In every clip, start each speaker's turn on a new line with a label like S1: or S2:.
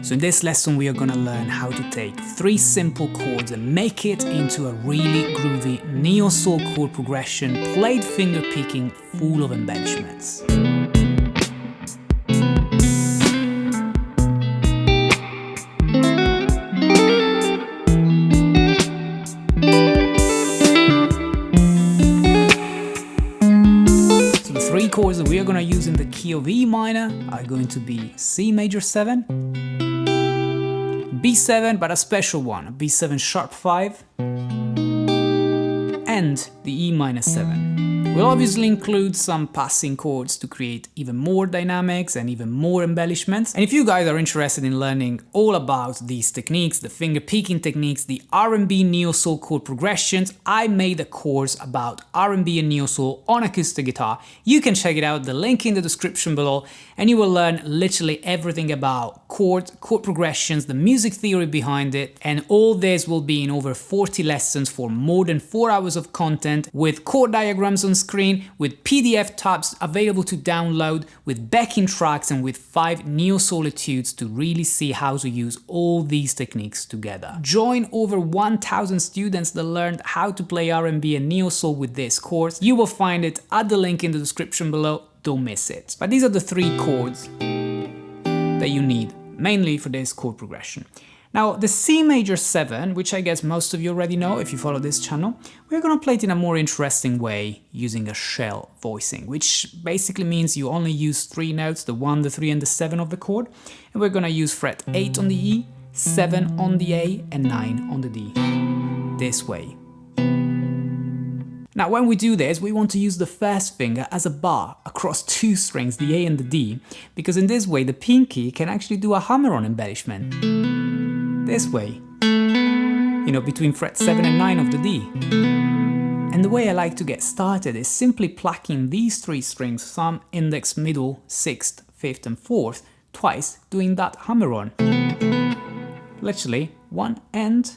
S1: So in this lesson we are gonna learn how to take 3 simple chords and make it into a really groovy neo-soul chord progression, played finger picking, full of embellishments. Chords that we are going to use in the key of E minor are going to be C major 7, B7 but a special one, a B7 sharp 5, and the E minor 7. We'll obviously include some passing chords to create even more dynamics and even more embellishments. And if you guys are interested in learning all about these techniques, the finger picking techniques, the R&B neo-soul chord progressions, I made a course about R&B and neo-soul on acoustic guitar. You can check it out, the link in the description below, and you will learn literally everything about chords, chord progressions, the music theory behind it, and all this will be in over 40 lessons for more than 4 hours of content, with chord diagrams on screen, with PDF tabs available to download, with backing tracks, and with 5 neo-soul etudes to really see how to use all these techniques together. Join over 1,000 students that learned how to play R&B and neo-soul with this course. You will find it at the link in the description below. Don't miss it. But these are the 3 chords that you need, mainly for this chord progression. Now, the C major 7, which I guess most of you already know if you follow this channel, we're gonna play it in a more interesting way using a shell voicing, which basically means you only use 3 notes, the 1, the 3, and the 7 of the chord, and we're gonna use fret 8 on the E, 7 on the A, and 9 on the D, this way. Now, when we do this, we want to use the first finger as a bar across 2 strings, the A and the D, because in this way the pinky can actually do a hammer-on embellishment. This way, you know, between fret 7 and 9 of the D. And the way I like to get started is simply plucking these 3 strings, thumb, index, middle, 6th, 5th and 4th, twice, doing that hammer-on. Literally, 1 and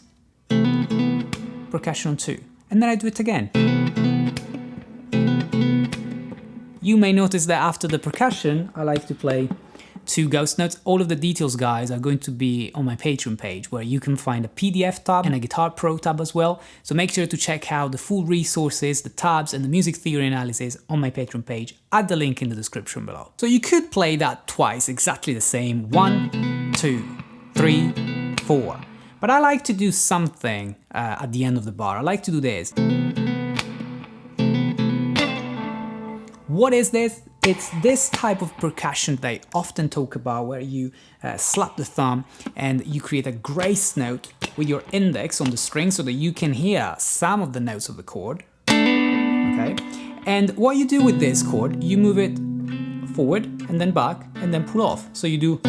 S1: percussion 2. And then I do it again. You may notice that after the percussion, I like to play 2 ghost notes. All of the details, guys, are going to be on my Patreon page, where you can find a PDF tab and a Guitar Pro tab as well. So make sure to check out the full resources, the tabs, and the music theory analysis on my Patreon page at the link in the description below. So you could play that twice, exactly the same. 1, 2, 3, 4. But I like to do something at the end of the bar. I like to do this. What is this? It's this type of percussion that I often talk about, where you slap the thumb and you create a grace note with your index on the string so that you can hear some of the notes of the chord. Okay? And what you do with this chord, you move it forward and then back and then pull off. So you do,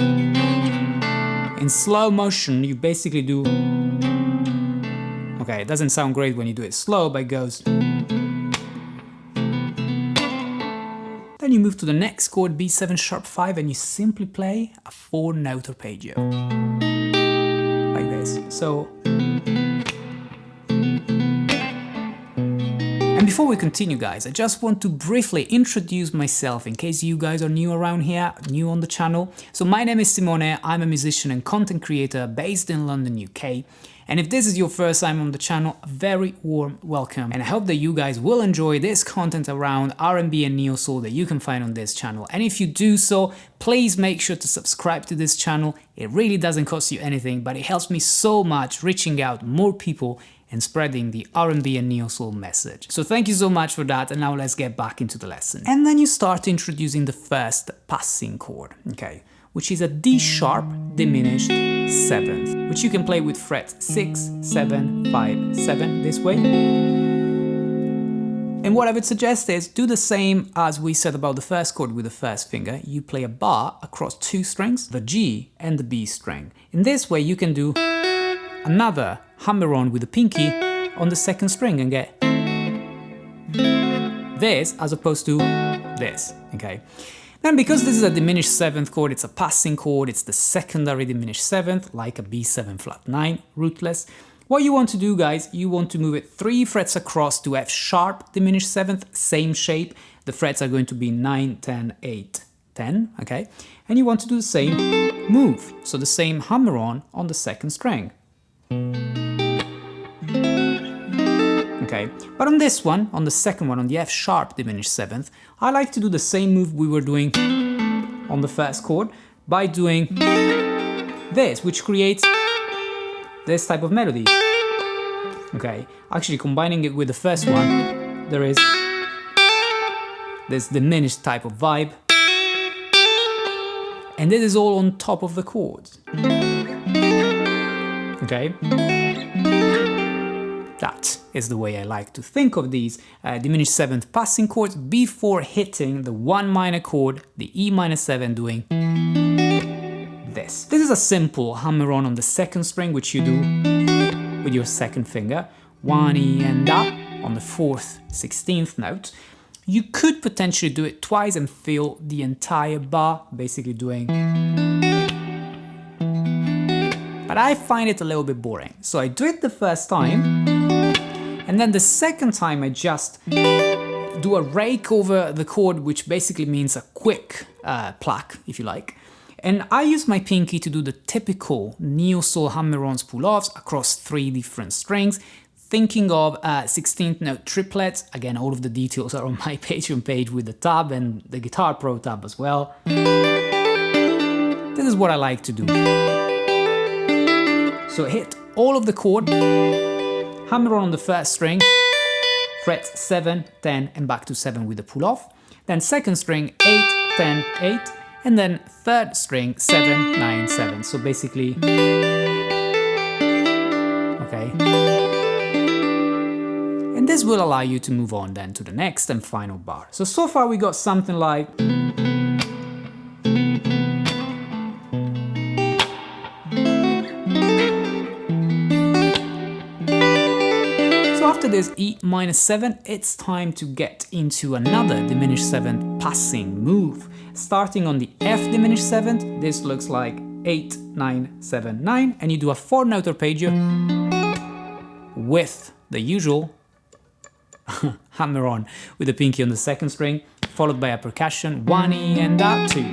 S1: in slow motion, you basically do, okay, it doesn't sound great when you do it slow, but it goes. Then you move to the next chord, B7 sharp 5, and you simply play a 4-note arpeggio. Like this. So. And before we continue, guys, I just want to briefly introduce myself in case you guys are new around here, new on the channel. So my name is Simone, I'm a musician and content creator based in London, UK. And if this is your first time on the channel, a very warm welcome. And I hope that you guys will enjoy this content around R&B and neo-soul that you can find on this channel. And if you do so, please make sure to subscribe to this channel. It really doesn't cost you anything, but it helps me so much reaching out more people and spreading the R&B and neo-soul message. So thank you so much for that, and now let's get back into the lesson. And then you start introducing the first passing chord, okay, which is a D sharp diminished 7th, which you can play with frets 6, 7, 5, 7, this way. And what I would suggest is do the same as we said about the first chord with the first finger. You play a bar across 2 strings, the G and the B string. In this way you can do another hammer-on with the pinky on the 2nd string and get this as opposed to this, okay? Then because this is a diminished 7th chord, it's a passing chord, it's the secondary diminished 7th, like a B7 flat 9, rootless. What you want to do, guys, you want to move it 3 frets across to F sharp diminished 7th, same shape. The frets are going to be 9, 10, 8, 10, okay? And you want to do the same move. So the same hammer-on the second string. Okay, but on this one, on the second one, on the F sharp diminished seventh, I like to do the same move we were doing on the first chord by doing this, which creates this type of melody. Okay, actually combining it with the first one, there is this diminished type of vibe. And this is all on top of the chords. Okay? That is the way I like to think of these diminished seventh passing chords before hitting the 1 minor chord, the E minor 7, doing this. This is a simple hammer-on the second string, which you do with your second finger, 1 E and up on the 4th 16th note. You could potentially do it twice and fill the entire bar, basically doing... But I find it a little bit boring. So I do it the first time, and then the second time I just do a rake over the chord, which basically means a quick pluck, if you like. And I use my pinky to do the typical neo-soul hammer-ons pull-offs across 3 different strings, thinking of 16th note triplets. Again, all of the details are on my Patreon page with the tab and the Guitar Pro tab as well. This is what I like to do. So hit all of the chord, hammer on the first string, frets 7, 10, and back to 7 with the pull-off. Then second string, 8, 10, 8, and then third string, 7, 9, 7. So basically, okay. And this will allow you to move on then to the next and final bar. So far we got something like... After this E minor 7, it's time to get into another diminished 7th passing move. Starting on the F diminished 7th, this looks like 8, 9, 7, 9, and you do a 4-note arpeggio with the usual hammer-on with the pinky on the second string, followed by a percussion, 1 E and up 2.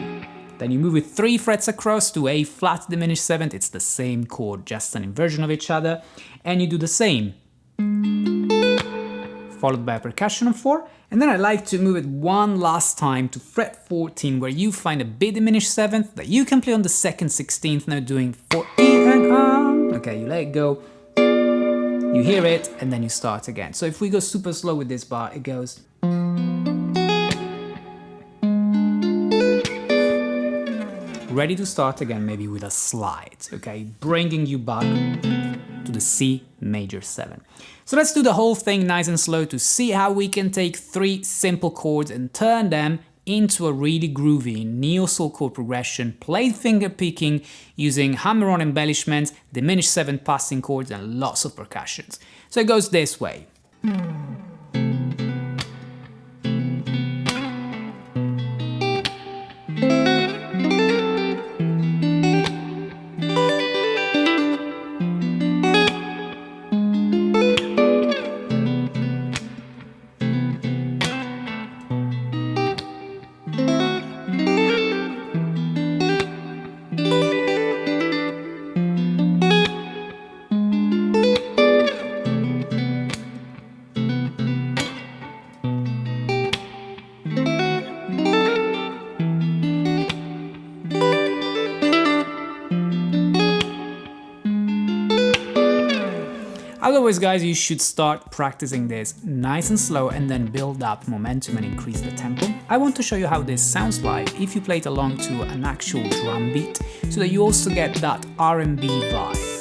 S1: Then you move with 3 frets across to A flat diminished 7th, it's the same chord, just an inversion of each other, and you do the same. Followed by a percussion on 4, and then I like to move it one last time to fret 14, where you find a B diminished 7th that you can play on the second 16th note, doing 4 E and up. Okay, you let it go, you hear it, and then you start again. So if we go super slow with this bar, it goes... Ready to start again, maybe with a slide, okay, bringing you back to the C major 7. So let's do the whole thing nice and slow to see how we can take 3 simple chords and turn them into a really groovy neo-soul chord progression, played finger picking, using hammer-on embellishments, diminished 7th passing chords, and lots of percussions. So it goes this way. As always guys, you should start practicing this nice and slow and then build up momentum and increase the tempo. I want to show you how this sounds like if you play it along to an actual drum beat, so that you also get that R&B vibe.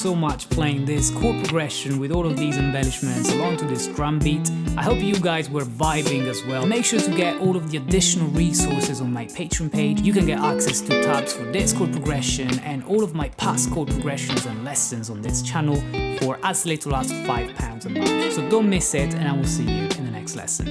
S1: so much playing this chord progression with all of these embellishments along to this drum beat. I hope you guys were vibing as well. Make sure to get all of the additional resources on my Patreon page. You can get access to tabs for this chord progression and all of my past chord progressions and lessons on this channel for as little as £5 a month. So don't miss it, and I will see you in the next lesson.